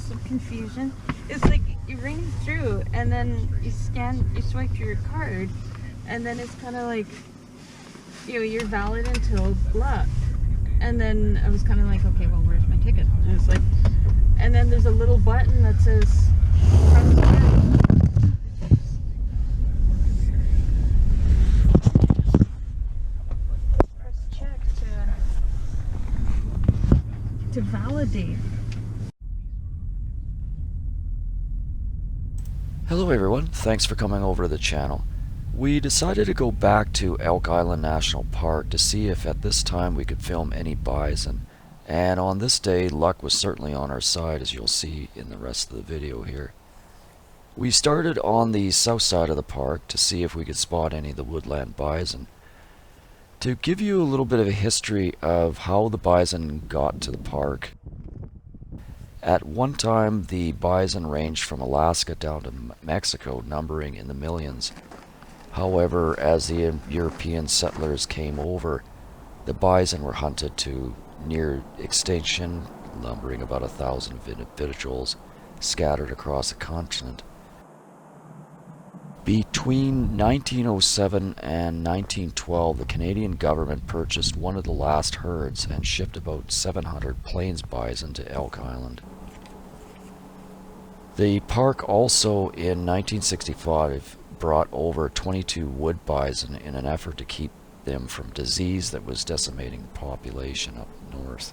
some confusion. It's like you ring through and then you swipe your card, and then it's kind of like, you're valid until blah. And then I was kind of like, okay, well, where's my ticket? And it's like, and then there's a little button that says press check to validate. Hello everyone, thanks for coming over to the channel. We decided to go back to Elk Island National Park to see if at this time we could film any bison. And on this day, luck was certainly on our side, as you'll see in the rest of the video here. We started on the south side of the park to see if we could spot any of the woodland bison. To give you a little bit of a history of how the bison got to the park, at one time the bison ranged from Alaska down to Mexico, numbering in the millions. However, as the European settlers came over, the bison were hunted to near extinction, numbering about 1,000 individuals scattered across the continent. Between 1907 and 1912, the Canadian government purchased one of the last herds and shipped about 700 plains bison to Elk Island. The park also in 1965 brought over 22 wood bison in an effort to keep them from disease that was decimating the population up north.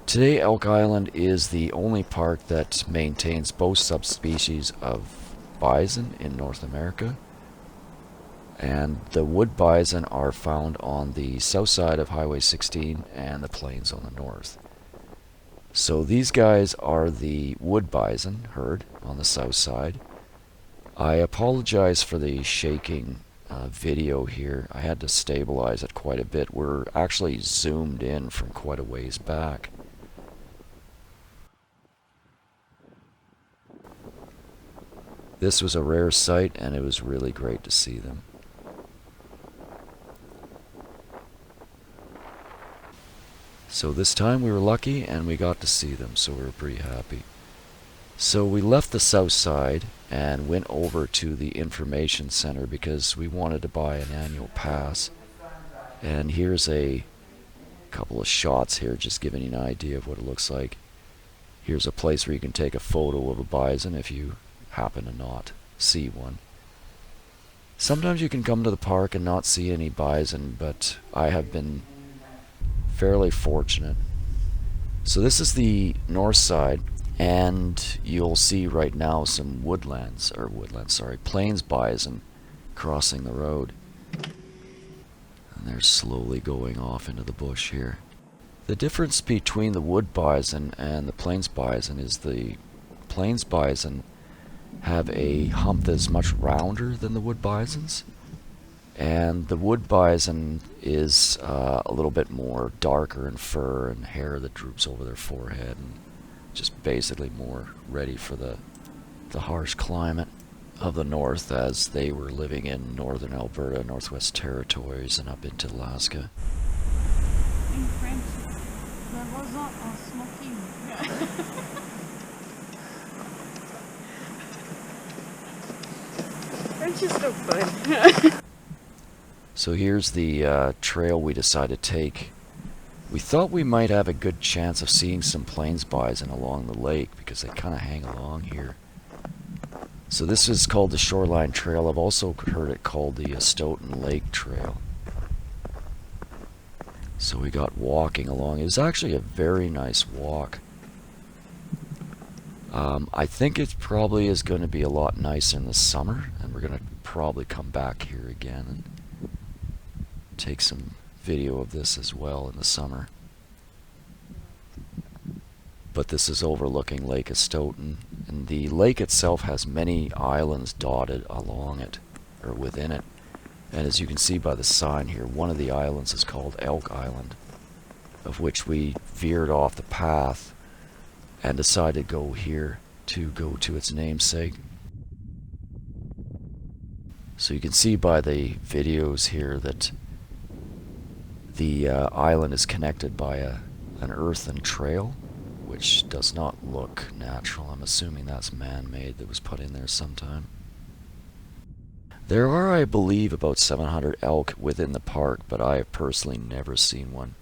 Today, Elk Island is the only park that maintains both subspecies of bison in North America, and the wood bison are found on the south side of Highway 16 and the plains on the north. So these guys are the wood bison herd on the south side. I apologize for the shaking video here. I had to stabilize it quite a bit. We're actually zoomed in from quite a ways back. This was a rare sight, and it was really great to see them. So this time we were lucky and we got to see them, so we were pretty happy. So we left the south side and went over to the information center because we wanted to buy an annual pass. And here's a couple of shots here, just giving you an idea of what it looks like. Here's a place where you can take a photo of a bison if you happen to not see one. Sometimes you can come to the park and not see any bison, but I have been fairly fortunate. So this is the north side, and you'll see right now some plains bison crossing the road. And they're slowly going off into the bush here. The difference between the wood bison and the plains bison is the plains bison have a hump that's much rounder than the wood bisons. And the wood bison is a little bit more darker in fur and hair that droops over their forehead, and just basically more ready for the harsh climate of the north, as they were living in northern Alberta, Northwest Territories, and up into Alaska. In French, there was a smoking. French is so fun. So here's the trail we decided to take. We thought we might have a good chance of seeing some plains bison along the lake because they kind of hang along here. So this is called the Shoreline Trail. I've also heard it called the Stoughton Lake Trail. So we got walking along. It was actually a very nice walk. I think it probably is going to be a lot nicer in the summer, and we're going to probably come back here again and take some video of this as well in the summer. But this is overlooking Lake Stoughton, and the lake itself has many islands dotted along it, or within it. And as you can see by the sign here, one of the islands is called Elk Island, of which we veered off the path and decided to go here to go to its namesake. So you can see by the videos here that the island is connected by an earthen trail which does not look natural. I'm assuming that's man-made, that was put in there sometime. There are, I believe, about 700 elk within the park, but I have personally never seen one.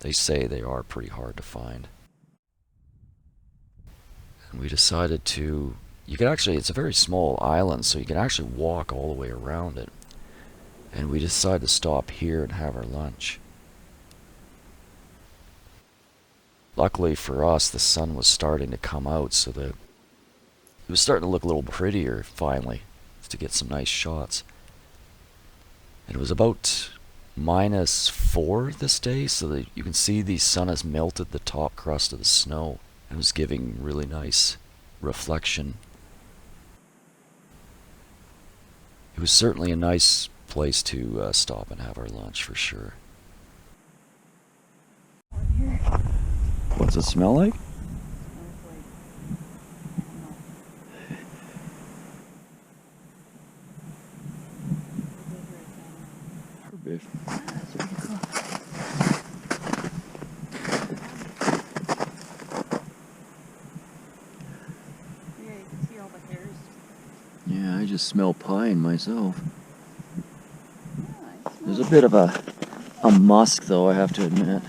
They say they are pretty hard to find. And we decided to, it's a very small island, so you can actually walk all the way around it. And we decided to stop here and have our lunch. Luckily for us, the sun was starting to come out, so it was starting to look a little prettier finally, to get some nice shots. It was about -4 this day, so that you can see the sun has melted the top crust of the snow. It was giving really nice reflection. It was certainly a nice place to stop and have our lunch for sure. What's it smell like? Herb. Yeah, I just smell pine myself. There's a bit of a musk though, I have to admit.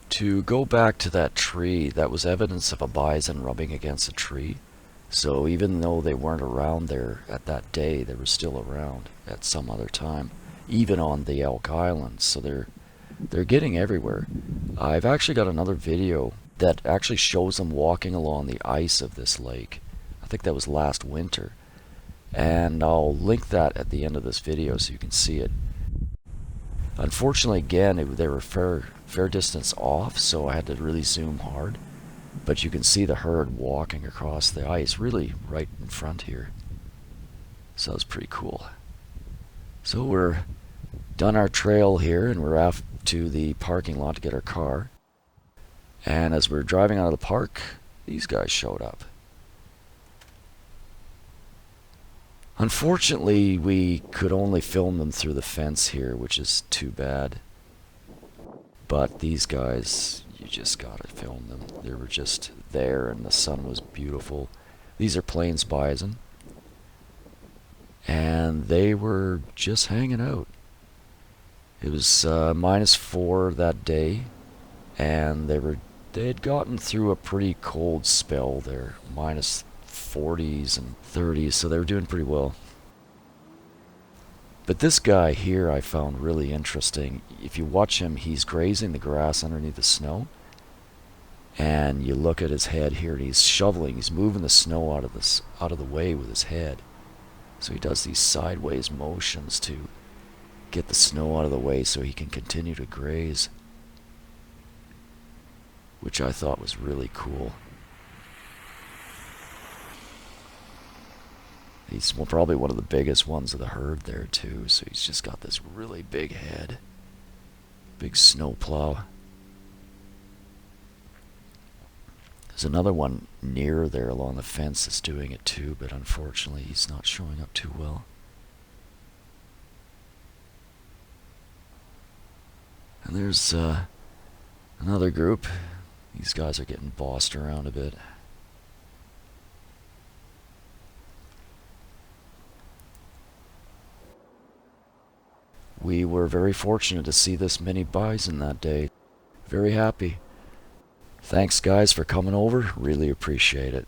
To go back to that tree, that was evidence of a bison rubbing against a tree. So even though they weren't around there at that day, they were still around at some other time, even on the Elk Islands. So they're getting everywhere. I've actually got another video that actually shows them walking along the ice of this lake. I think that was last winter. And I'll link that at the end of this video so you can see it. Unfortunately, again, they were fair distance off, so I had to really zoom hard. But you can see the herd walking across the ice, really right in front here. So that's pretty cool. So we're done our trail here, and we're off to the parking lot to get our car. And as we're driving out of the park, these guys showed up. Unfortunately, we could only film them through the fence here, which is too bad. But these guys, you just gotta film them. They were just there and the sun was beautiful. These are plains bison. And they were just hanging out. It was -4 that day, and they had gotten through a pretty cold spell there, -40s and 30s, so they were doing pretty well. But this guy here I found really interesting. If you watch him, he's grazing the grass underneath the snow, and you look at his head here, and he's shoveling, he's moving the snow out of the way with his head. So he does these sideways motions to get the snow out of the way so he can continue to graze, which I thought was really cool. He's probably one of the biggest ones of the herd there too, so he's just got this really big head. Big snowplow. There's another one near there along the fence that's doing it too, but unfortunately he's not showing up too well. And there's another group. These guys are getting bossed around a bit. We were very fortunate to see this many bison that day. Very happy. Thanks guys for coming over. Really appreciate it.